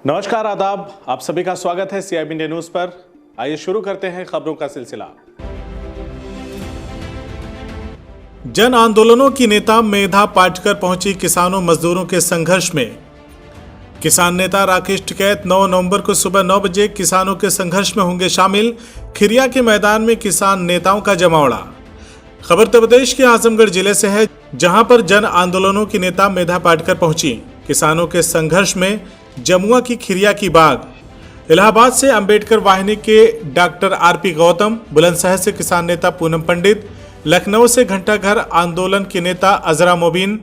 नमस्कार, आदाब। आप सभी का स्वागत है CIB इंडिया न्यूज पर। आइए शुरू करते हैं खबरों का सिलसिला। जन आंदोलनों की नेता मेधा पाटकर पहुंची किसानों मजदूरों के संघर्ष में। किसान नेता राकेश टिकैत 9 नवंबर को सुबह 9 बजे किसानों के संघर्ष में होंगे शामिल। खिरिया के मैदान में किसान नेताओं का जमावड़ा। खबर उत्तर प्रदेश के आजमगढ़ जिले से है, जहां पर जन आंदोलनों की नेता मेधा पाटकर पहुंची। किसानों के संघर्ष में जमुआ की खिरिया की बाग, इलाहाबाद से अंबेडकर वाहिनी के डॉक्टर RP गौतम, बुलंदशहर से किसान नेता पूनम पंडित, लखनऊ से घंटाघर आंदोलन के नेता अजरा मोबिन,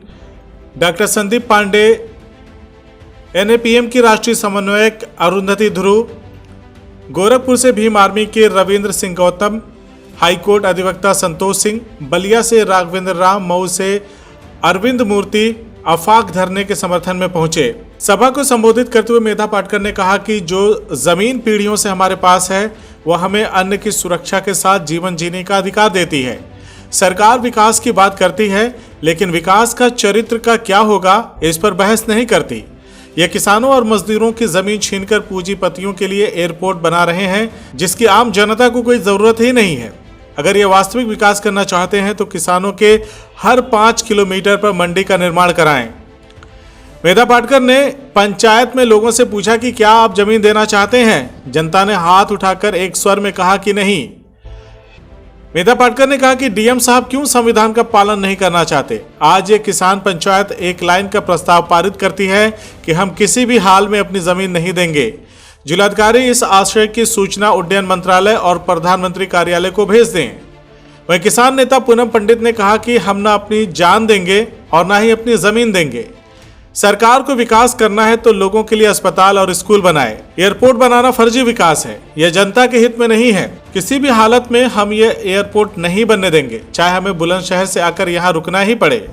डॉक्टर संदीप पांडे, NAPM की राष्ट्रीय समन्वयक अरुंधति ध्रुव, गोरखपुर से भीम आर्मी के रविंद्र सिंह गौतम, हाईकोर्ट अधिवक्ता संतोष सिंह, बलिया से राघवेंद्र राम, मऊ से अरविंद मूर्ति आफाक धरने के समर्थन में पहुंचे। सभा को संबोधित करते हुए मेधा पाटकर ने कहा कि जो जमीन पीढ़ियों से हमारे पास है वह हमें अन्न की सुरक्षा के साथ जीवन जीने का अधिकार देती है। सरकार विकास की बात करती है, लेकिन विकास का चरित्र का क्या होगा इस पर बहस नहीं करती। यह किसानों और मजदूरों की जमीन छीनकर पूंजीपतियों के लिए एयरपोर्ट बना रहे हैं, जिसकी आम जनता को कोई जरूरत ही नहीं है। अगर ये वास्तविक विकास करना चाहते हैं तो किसानों के हर 5 किलोमीटर पर मंडी का निर्माण कराएं। मेधा पाटकर ने पंचायत में लोगों से पूछा कि क्या आप जमीन देना चाहते हैं। जनता ने हाथ उठाकर एक स्वर में कहा कि नहीं। मेधा पाटकर ने कहा कि DM साहब क्यों संविधान का पालन नहीं करना चाहते। आज ये किसान पंचायत एक लाइन का प्रस्ताव पारित करती है कि हम किसी भी हाल में अपनी जमीन नहीं देंगे। जिलाधिकारी इस आशय की सूचना उड्डयन मंत्रालय और प्रधानमंत्री कार्यालय को भेज दें। वहीं किसान नेता पूनम पंडित ने कहा कि हम न अपनी जान देंगे और न ही अपनी जमीन देंगे। सरकार को विकास करना है तो लोगों के लिए अस्पताल और स्कूल बनाए। एयरपोर्ट बनाना फर्जी विकास है, यह जनता के हित में नहीं है। किसी भी हालत में हम ये एयरपोर्ट नहीं बनने देंगे, चाहे हमें बुलंदशहर से आकर यहाँ रुकना ही पड़े।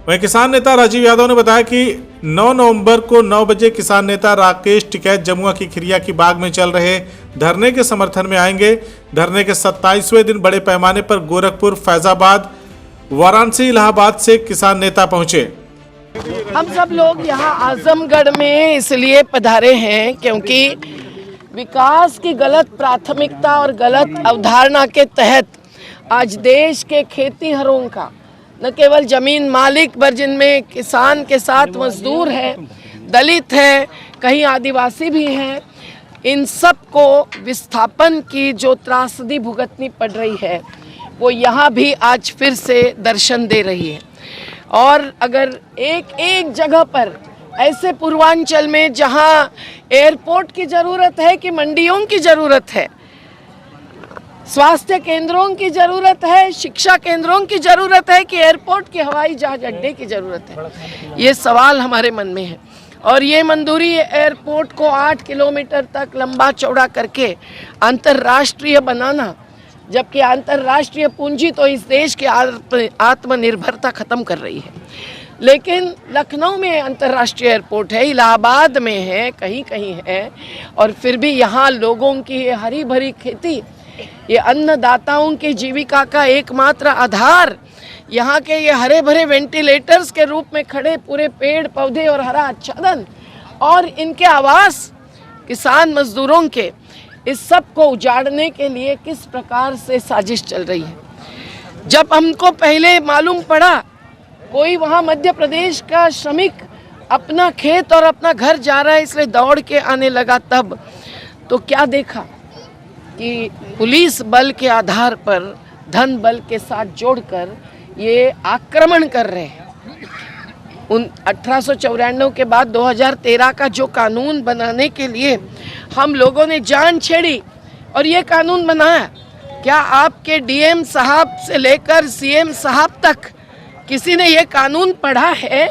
वहीं किसान नेता राजीव यादव ने बताया कि 9 नवंबर को 9 बजे किसान नेता राकेश टिकैत जमुआ की खिरिया की बाग में चल रहे धरने के समर्थन में आएंगे। धरने के 27वें दिन बड़े पैमाने पर गोरखपुर, फैजाबाद, वाराणसी, इलाहाबाद से किसान नेता पहुंचे। हम सब लोग यहाँ आजमगढ़ में इसलिए पधारे हैं क्योंकि विकास की गलत प्राथमिकता और गलत अवधारणा के तहत आज देश के खेतीहरों का, न केवल जमीन मालिक पर जिनमें किसान के साथ मजदूर है, दलित है, कहीं आदिवासी भी हैं, इन सब को विस्थापन की जो त्रासदी भुगतनी पड़ रही है वो यहाँ भी आज फिर से दर्शन दे रही है। और अगर एक एक जगह पर ऐसे पूर्वांचल में जहाँ एयरपोर्ट की ज़रूरत है कि मंडियों की ज़रूरत है, स्वास्थ्य केंद्रों की ज़रूरत है, शिक्षा केंद्रों की ज़रूरत है कि एयरपोर्ट की हवाई जहाज अड्डे की ज़रूरत है, ये सवाल हमारे मन में है। और ये मंजूरी एयरपोर्ट को 8 किलोमीटर तक लंबा चौड़ा करके अंतर्राष्ट्रीय बनाना, जबकि अंतर्राष्ट्रीय पूंजी तो इस देश की आत्मनिर्भरता ख़त्म कर रही है। लेकिन लखनऊ में अंतर्राष्ट्रीय एयरपोर्ट है, इलाहाबाद में है, कहीं कहीं है, और फिर भी यहाँ लोगों की ये हरी भरी खेती, ये अन्नदाताओं की जीविका का एकमात्र आधार, यहाँ के ये हरे भरे वेंटिलेटर्स के रूप में खड़े पूरे पेड़ पौधे और हरा आच्छादन और इनके आवास किसान मजदूरों के, इस सब को उजाड़ने के लिए किस प्रकार से साजिश चल रही है। जब हमको पहले मालूम पड़ा कोई वहाँ मध्य प्रदेश का श्रमिक अपना खेत और अपना घर जा रहा है इसलिए दौड़ के आने लगा, तब तो क्या देखा कि पुलिस बल के आधार पर धन बल के साथ जोड़कर ये आक्रमण कर रहे हैं। 1894 के बाद 2013 का जो कानून बनाने के लिए हम लोगों ने जान छेड़ी और ये कानून बनाया, क्या आपके DM साहब से लेकर CM साहब तक किसी ने ये कानून पढ़ा है?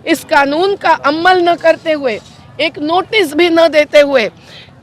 इस कानून का अमल न करते हुए, एक नोटिस भी न देते हुए,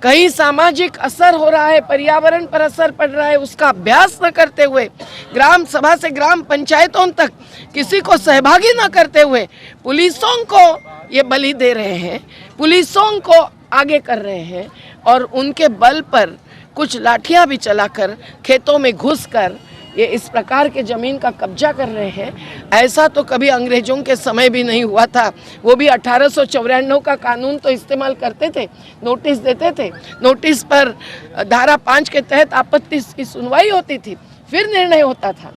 कहीं सामाजिक असर हो रहा है, पर्यावरण पर असर पड़ रहा है, उसका अभ्यास न करते हुए, ग्राम सभा से ग्राम पंचायतों तक किसी को सहभागी न करते हुए पुलिसों को ये बलि दे रहे हैं, पुलिसों को आगे कर रहे हैं और उनके बल पर कुछ लाठियां भी चलाकर खेतों में घुसकर ये इस प्रकार के ज़मीन का कब्जा कर रहे हैं, ऐसा तो कभी अंग्रेज़ों के समय भी नहीं हुआ था। वो भी 1894 का कानून तो इस्तेमाल करते थे, नोटिस देते थे, नोटिस पर धारा 5 के तहत आपत्ति की सुनवाई होती थी, फिर निर्णय होता था।